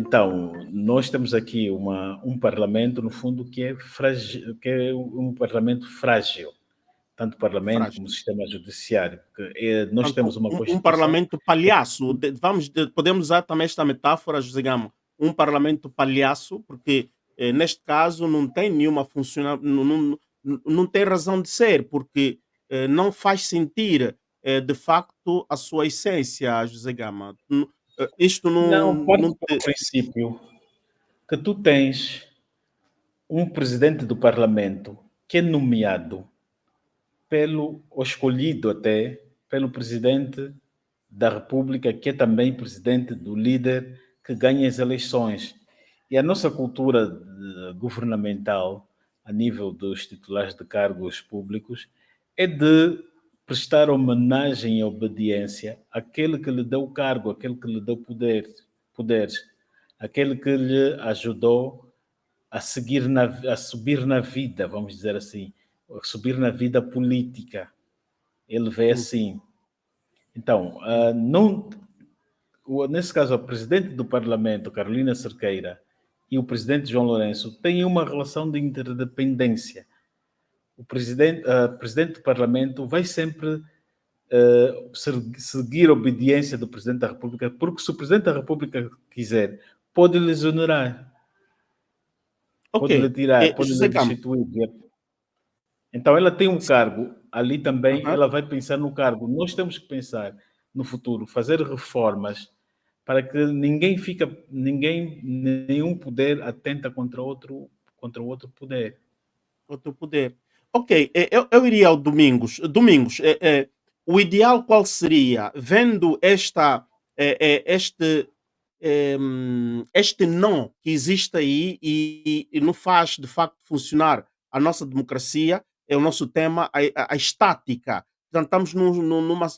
Então, nós temos aqui um parlamento, no fundo, que é um parlamento frágil, tanto o parlamento Frágil. como o sistema judiciário, porque nós Portanto, temos uma um Constituição. parlamento palhaço. Podemos usar também esta metáfora, José Gama, um parlamento palhaço, porque neste caso não tem nenhuma função, não tem razão de ser, porque não faz sentir de facto a sua essência, José Gama. Isto Não, parte não do princípio que tu tens um presidente do parlamento que é nomeado ou escolhido até, pelo presidente da República, que é também presidente do líder que ganha as eleições. E a nossa cultura governamental, a nível dos titulares de cargos públicos, é de prestar homenagem e obediência àquele que lhe deu o cargo, àquele que lhe deu poderes, aquele que lhe ajudou a subir na vida, vamos dizer assim, a subir na vida política. Ele vê sim, assim. Então, sim. nesse caso, o presidente do Parlamento, Carolina Cerqueira, e o presidente João Lourenço têm uma relação de interdependência. O presidente do Parlamento vai sempre seguir a obediência do presidente da República, porque se o presidente da República quiser, pode lhe exonerar, Ok, pode lhe tirar, pode lhe José Gama. destituir. Então, ela tem um cargo, ali também Aham. ela vai pensar no cargo. Nós temos que pensar no futuro, fazer reformas para que nenhum poder atenta contra o outro poder. Outro poder. Ok, eu iria ao Domingos. Domingos, o ideal qual seria? Vendo este não que existe aí e não faz de facto funcionar a nossa democracia, é o nosso tema, a estática. Portanto, estamos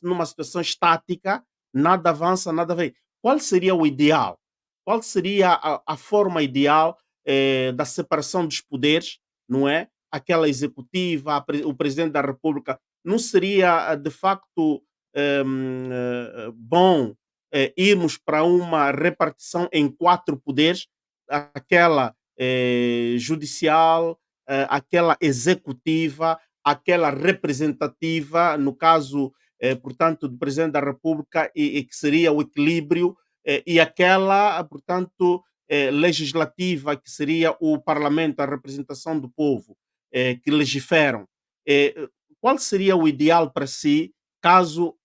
numa situação estática, nada avança, nada vem. Qual seria o ideal? Qual seria a forma ideal da separação dos poderes, não é? Aquela executiva, o presidente da República, não seria de facto bom irmos para uma repartição em quatro poderes, aquela judicial, aquela executiva, aquela representativa, no caso, portanto, do presidente da República, e que seria o equilíbrio, e aquela, portanto, legislativa, que seria o parlamento, a representação do povo, que legiferam. Qual seria o ideal para si caso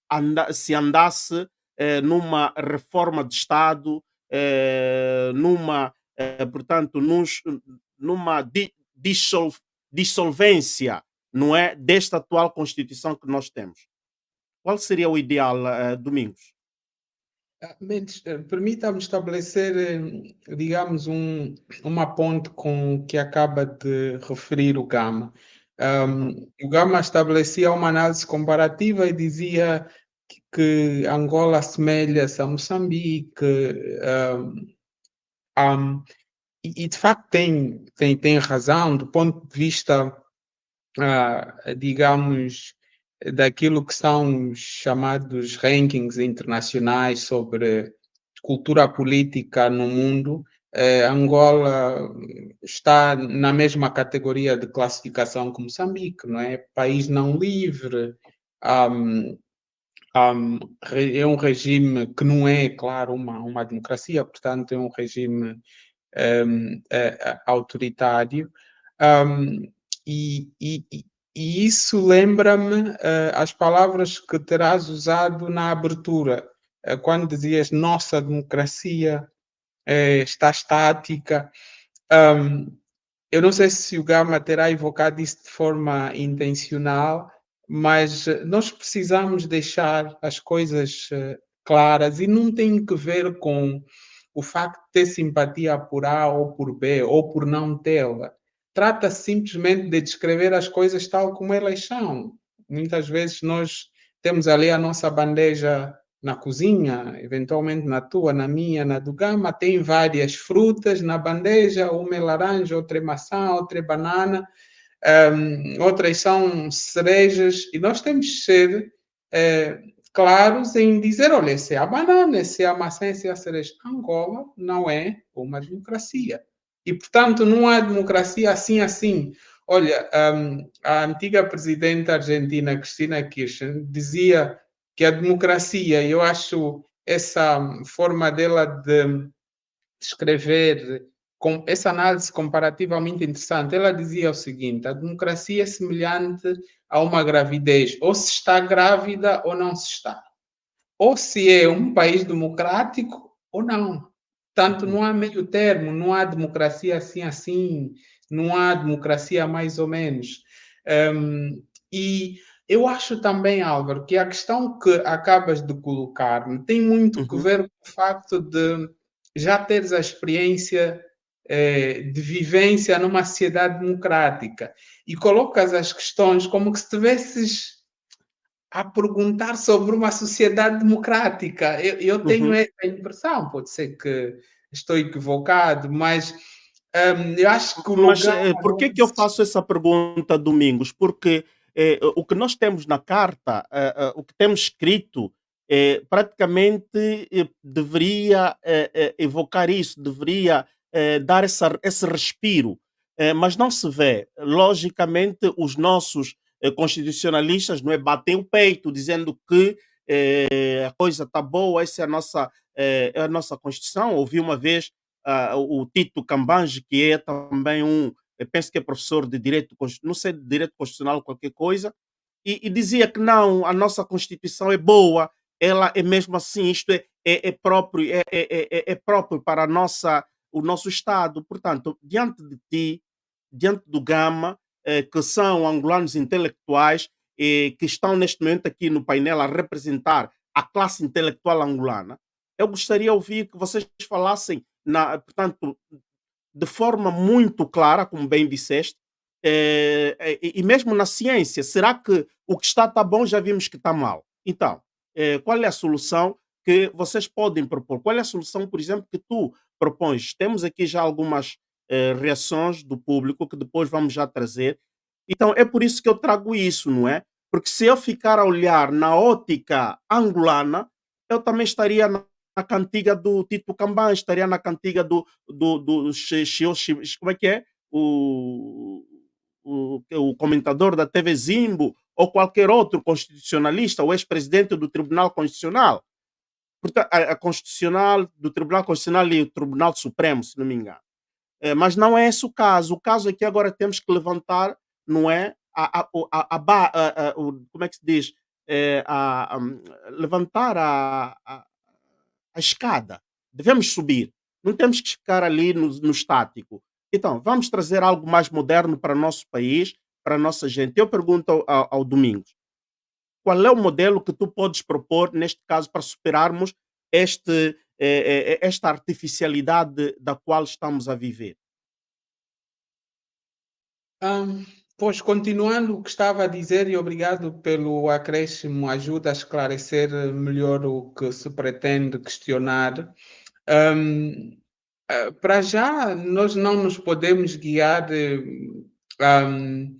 se andasse numa reforma de Estado, portanto, numa dissolvência, não é, desta atual Constituição que nós temos? Qual seria o ideal, Domingos? Mendes, permita-me estabelecer, digamos, uma ponte com o que acaba de referir o Gama. O Gama estabelecia uma análise comparativa e dizia que Angola assemelha-se a Moçambique, e de facto tem razão do ponto de vista, digamos, daquilo que são os chamados rankings internacionais sobre cultura política no mundo. Angola está na mesma categoria de classificação que Moçambique, não é? País não livre, é um regime que não é, claro, uma democracia, portanto, é um regime autoritário. E isso lembra-me as palavras que terás usado na abertura, quando dizias nossa democracia está estática. Eu não sei se o Gama terá evocado isso de forma intencional, mas nós precisamos deixar as coisas claras e não tem que ver com o facto de ter simpatia por A ou por B ou por não tê-la. Trata-se simplesmente de descrever as coisas tal como elas são. Muitas vezes nós temos ali a nossa bandeja na cozinha, eventualmente na tua, na minha, na do Gama, tem várias frutas na bandeja, uma é laranja, outra é maçã, outra é banana, outras são cerejas, e nós temos de ser claros em dizer, olha, essa é a banana, essa é a maçã, essa é a cereja. Angola não é uma democracia. E, portanto, não há democracia assim. Olha, a antiga presidente argentina, Cristina Kirchner, dizia que a democracia, eu acho essa forma dela de escrever, com essa análise comparativamente interessante, ela dizia o seguinte: a democracia é semelhante a uma gravidez, ou se está grávida ou não se está, ou se é um país democrático ou não. Portanto, não há meio termo, não há democracia assim, não há democracia mais ou menos. E eu acho também, Álvaro, que a questão que acabas de colocar tem muito que Uhum, ver com o facto de já teres a experiência de vivência numa sociedade democrática e colocas as questões como que se tivesses a perguntar sobre uma sociedade democrática. Eu tenho uhum. essa impressão, pode ser que estou equivocado, mas eu acho que o Mas, lugar por que que onde eu faço essa pergunta, Domingos? Porque, o que nós temos na carta, o que temos escrito, praticamente, deveria, evocar isso, deveria, dar esse respiro, mas não se vê. Logicamente, os nossos, constitucionalistas, não é, batem o peito dizendo que, a coisa está boa, essa é a nossa Constituição. Ouvi uma vez o Tito Cambange, que é também eu penso que é professor de direito, não sei, de direito constitucional, qualquer coisa, e dizia que não, a nossa Constituição é boa, ela é mesmo assim, isto é próprio, é próprio para o nosso Estado. Portanto, diante de ti, diante do Gama, que são angolanos intelectuais, que estão neste momento aqui no painel a representar a classe intelectual angolana, eu gostaria de ouvir que vocês falassem portanto, de forma muito clara, como bem disseste, e mesmo na ciência, será que o que está bom, já vimos que está mal? Então, qual é a solução que vocês podem propor? Qual é a solução, por exemplo, que tu propões? Temos aqui já algumas reações do público que depois vamos já trazer. Então, é por isso que eu trago isso, não é? Porque se eu ficar a olhar na ótica angolana, eu também estaria na cantiga do Tito Camban, estaria na cantiga do como é que é? O comentador da TV Zimbo, ou qualquer outro constitucionalista, o ex-presidente do Tribunal Constitucional. Portanto, a Constitucional, do Tribunal Constitucional e o Tribunal Supremo, se não me engano. Mas não é esse o caso. O caso é que agora temos que levantar, não é? Como é que se diz? Levantar a escada. Devemos subir. Não temos que ficar ali no estático. Então, vamos trazer algo mais moderno para o nosso país, para a nossa gente. Eu pergunto ao Domingos, qual é o modelo que tu podes propor, neste caso, para superarmos esta artificialidade da qual estamos a viver? Hum, pois, continuando o que estava a dizer, e obrigado pelo acréscimo, ajuda a esclarecer melhor o que se pretende questionar. Hum, para já, nós não nos podemos guiar, hum,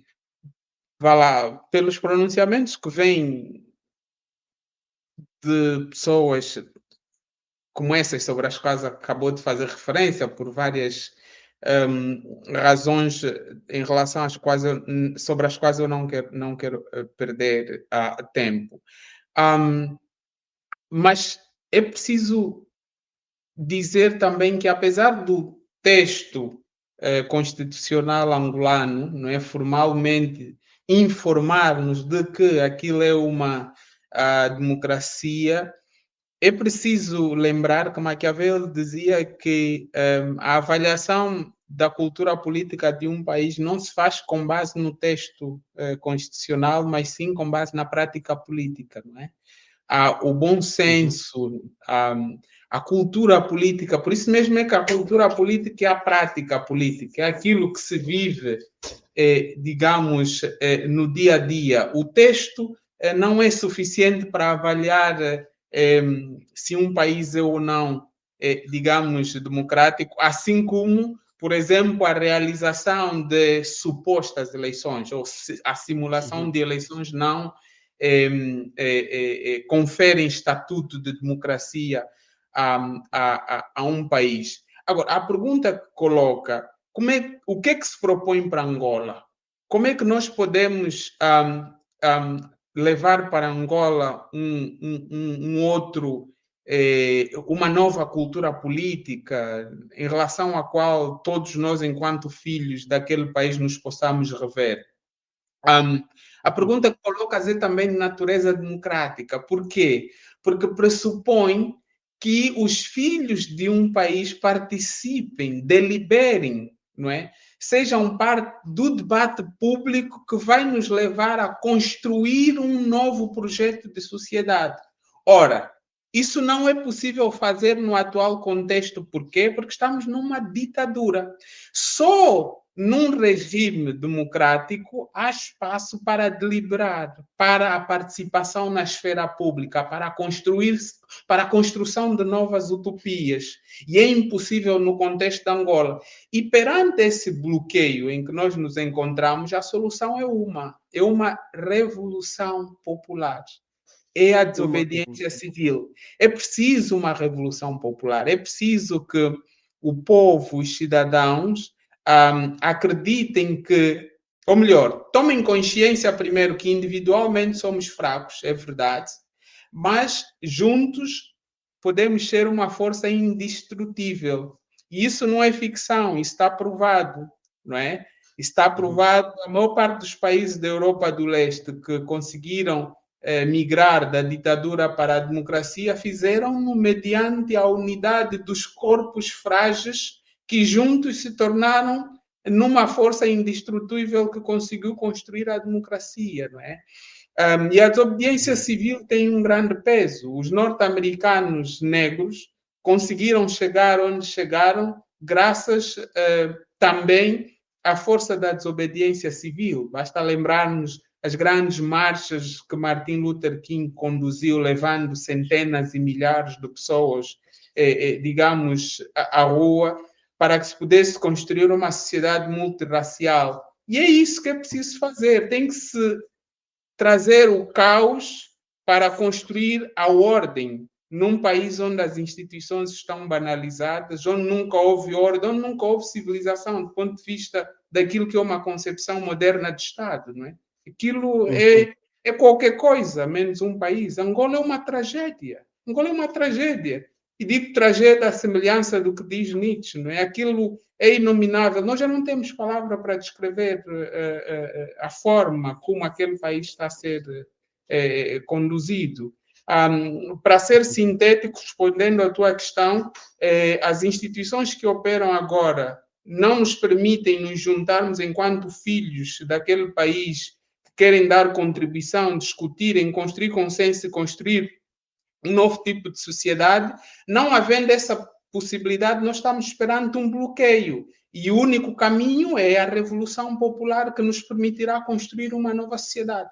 vá lá, pelos pronunciamentos que vêm de pessoas como essas sobre as quais acabou de fazer referência, por várias razões em relação às quais sobre as quais eu não quero perder tempo. Mas é preciso dizer também que, apesar do texto constitucional angolano, não é, formalmente informar-nos de que aquilo é uma democracia, é preciso lembrar que Maquiavel dizia que a avaliação da cultura política de um país não se faz com base no texto constitucional, mas sim com base na prática política, não é? O bom Uhum, senso, a cultura política, por isso mesmo é que a cultura política é a prática política, é aquilo que se vive, digamos, no dia a dia. O texto não é suficiente para avaliar se um país é ou não, digamos, democrático, assim como, por exemplo, a realização de supostas eleições ou a simulação uhum, de eleições não conferem estatuto de democracia a um país. Agora, a pergunta que coloca, o que é que se propõe para Angola? Como é que nós podemos levar para Angola uma nova cultura política em relação à qual todos nós, enquanto filhos daquele país, nos possamos rever? A pergunta que colocas é também de natureza democrática. Por quê? Porque pressupõe que os filhos de um país participem, deliberem, não é? Sejam parte do debate público que vai nos levar a construir um novo projeto de sociedade. Ora, isso não é possível fazer no atual contexto. Por quê? Porque estamos numa ditadura. Só num regime democrático há espaço para deliberar, para a participação na esfera pública, para a construção de novas utopias. E é impossível no contexto de Angola. E perante esse bloqueio em que nós nos encontramos, a solução é uma revolução popular. É a desobediência civil. É preciso uma revolução popular. É preciso que o povo, os cidadãos, acreditem que, ou melhor, tomem consciência primeiro que individualmente somos fracos, é verdade, mas juntos podemos ser uma força indestrutível. E isso não é ficção, isso está provado, não é? Está provado. A maior parte dos países da Europa do Leste que conseguiram migrar da ditadura para a democracia fizeram-no mediante a unidade dos corpos frágeis que juntos se tornaram numa força indestrutível que conseguiu construir a democracia, não é? E a desobediência civil tem um grande peso. Os norte-americanos negros conseguiram chegar onde chegaram graças também à força da desobediência civil. Basta lembrarmos as grandes marchas que Martin Luther King conduziu, levando centenas e milhares de pessoas, digamos, à rua, para que se pudesse construir uma sociedade multirracial. E é isso que é preciso fazer. Tem que se trazer o caos para construir a ordem num país onde as instituições estão banalizadas, onde nunca houve ordem, onde nunca houve civilização, do ponto de vista daquilo que é uma concepção moderna de Estado, não é? Aquilo é qualquer coisa, menos um país. Angola é uma tragédia. Angola é uma tragédia. E digo tragédia à semelhança do que diz Nietzsche, não é? Aquilo é inominável. Nós já não temos palavra para descrever a forma como aquele país está a ser conduzido. Para ser sintético, respondendo à tua questão, as instituições que operam agora não nos permitem nos juntarmos enquanto filhos daquele país que querem dar contribuição, discutirem, construir consenso e construir um novo tipo de sociedade. Não havendo essa possibilidade, nós estamos esperando um bloqueio. E o único caminho é a revolução popular que nos permitirá construir uma nova sociedade.